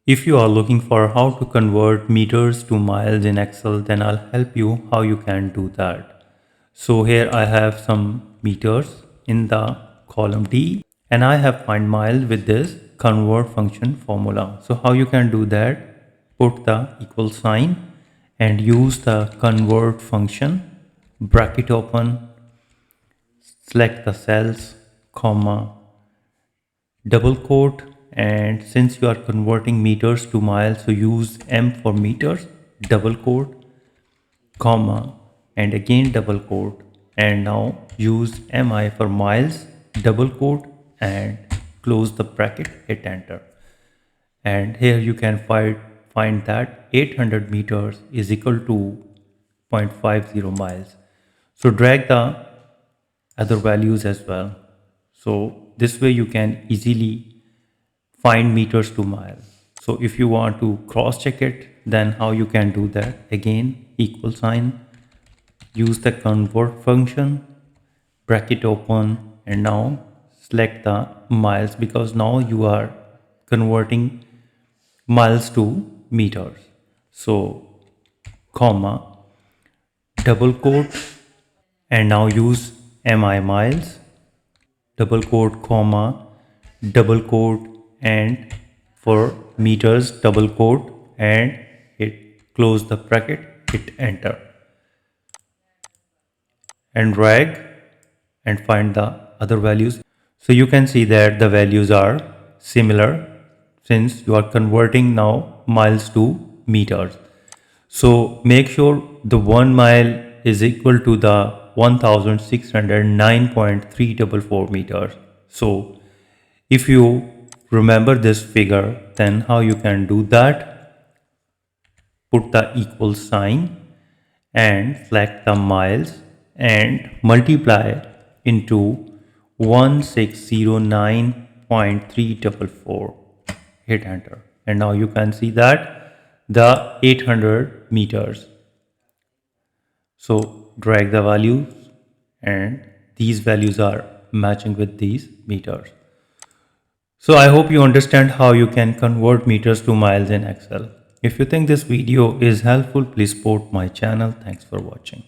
If you are looking for how to convert meters to miles in Excel, then I'll help you how you can do that. So here I have some meters in the column D and I have find miles with this convert function formula. So how you can do that? Put the equal sign and use the convert function, bracket open, select the cells, comma, double quote, and since you are converting meters to miles, so use M for meters, double quote, comma, and again double quote, and now use MI for miles, double quote, and close the bracket, hit enter. And here you can find that 800 meters is equal to 0.50 miles. So drag the other values as well. So this way you can easily find meters to miles. So if you want to cross check it, then how you can do that? Again, equal sign, use the convert function, bracket open, and now select the miles because now you are converting miles to meters. So comma, double quote, and now use mi miles, double quote, comma, double quote, and for meters, double quote, and hit close the bracket, hit enter, and drag and find the other values. So you can see that the values are similar since you are converting now miles to meters. So make sure the 1 mile is equal to the 1609.344 meters. So if you remember this figure, then how you can do that? Put the equal sign and select the miles and multiply into 1609.344. Hit enter. And now you can see that the 800 meters. So drag the values and these values are matching with these meters. So I hope you understand how you can convert meters to miles in Excel. If you think this video is helpful, please support my channel. Thanks for watching.